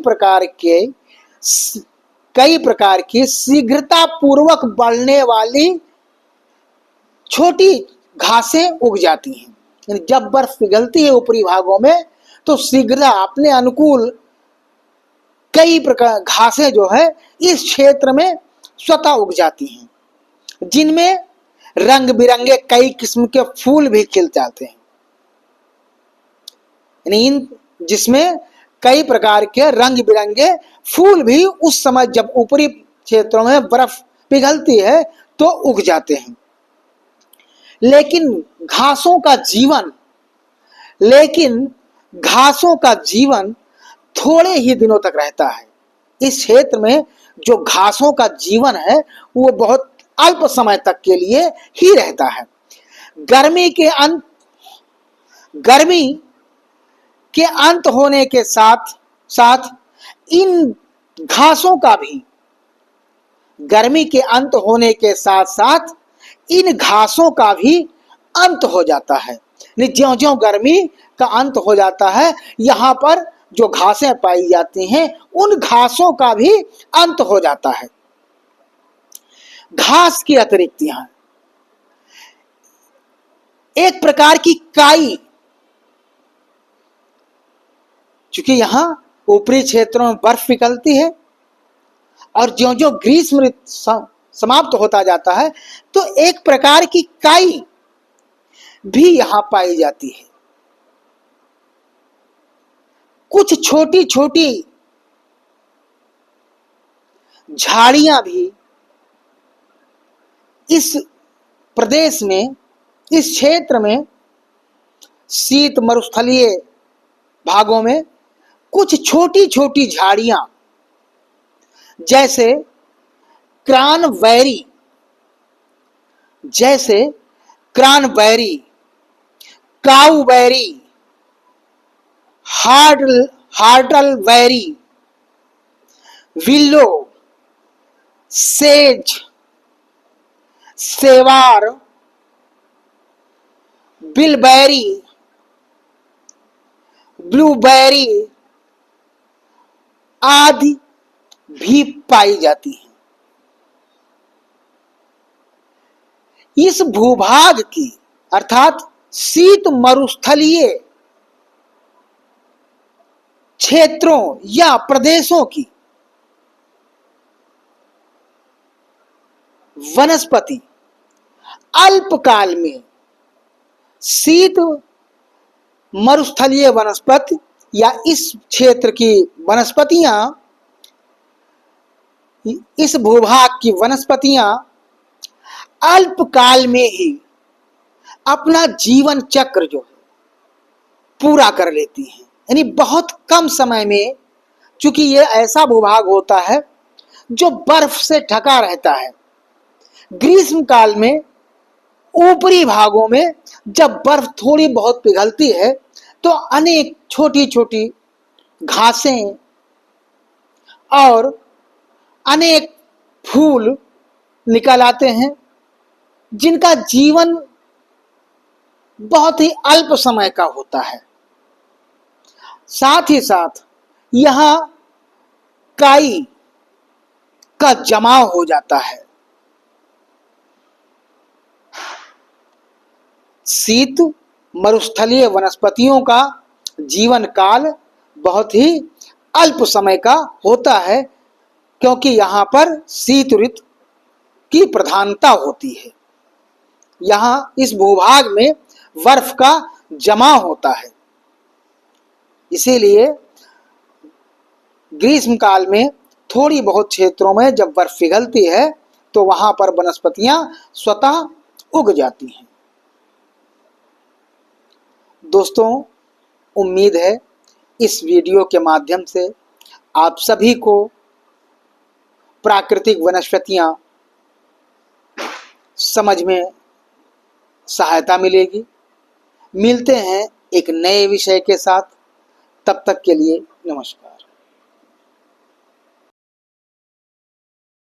प्रकार की शीघ्रता पूर्वक बढ़ने वाली छोटी घासें उग जाती हैं। यानी जब बर्फ पिघलती है ऊपरी भागों में तो शीघ्रता अपने अनुकूल कई प्रकार घासें जो है इस क्षेत्र में स्वतः उग जाती हैं, जिनमें रंग बिरंगे कई किस्म के फूल भी खिल जाते हैं। यानी जिसमें कई प्रकार के रंग बिरंगे फूल भी उस समय जब ऊपरी क्षेत्रों में बर्फ पिघलती है तो उग जाते हैं। लेकिन घासों का जीवन थोड़े ही दिनों तक रहता है। इस क्षेत्र में जो घासों का जीवन है वो बहुत अल्प समय तक के लिए ही रहता है। गर्मी के अंत होने के साथ साथ इन घासों का भी अंत हो जाता है। ज्यों-ज्यों गर्मी का अंत हो जाता है, यहाँ पर जो घासें पाई जाती हैं उन घासों का भी अंत हो जाता है। घास की अतिरिक्त यहाँ एक प्रकार की काई, चूंकि यहाँ ऊपरी क्षेत्रों में बर्फ पिघलती है और ज्यों-ज्यों ग्रीष्म ऋतु समाप्त होता जाता है तो एक प्रकार की काई भी यहाँ पाई जाती है। कुछ छोटी छोटी झाड़ियां भी इस प्रदेश में, इस क्षेत्र में, शीत मरुस्थलीय भागों में कुछ छोटी छोटी झाड़ियां जैसे क्रॉनबेरी, काउबेरी, हार्टलबेरी, विल्लो, सेज, सेवार, बिलबेरी, ब्लूबेरी आदि भी पाई जाती है। इस भूभाग की अर्थात शीत मरुस्थलीय क्षेत्रों या प्रदेशों की वनस्पति अल्पकाल में शीत मरुस्थलीय वनस्पति या इस क्षेत्र की वनस्पतियां, इस भूभाग की वनस्पतियां अल्पकाल में ही अपना जीवन चक्र जो है पूरा कर लेती हैं। यानी बहुत कम समय में, चूंकि ये ऐसा भूभाग होता है जो बर्फ से ढका रहता है। ग्रीष्म काल में ऊपरी भागों में जब बर्फ थोड़ी बहुत पिघलती है तो अनेक छोटी छोटी घासें और अनेक फूल निकल आते हैं, जिनका जीवन बहुत ही अल्प समय का होता है। साथ ही साथ यहाँ काई का जमाव हो जाता है। शीत मरुस्थलीय वनस्पतियों का जीवन काल बहुत ही अल्प समय का होता है, क्योंकि यहाँ पर शीत ऋतु की प्रधानता होती है। यहाँ इस भूभाग में बर्फ का जमाव होता है, इसीलिए ग्रीष्म काल में थोड़ी बहुत क्षेत्रों में जब बर्फ पिघलती है तो वहां पर वनस्पतियां स्वतः उग जाती हैं। दोस्तों, उम्मीद है इस वीडियो के माध्यम से आप सभी को प्राकृतिक वनस्पतियां समझ में सहायता मिलेगी। मिलते हैं एक नए विषय के साथ, तब तक के लिए नमस्कार।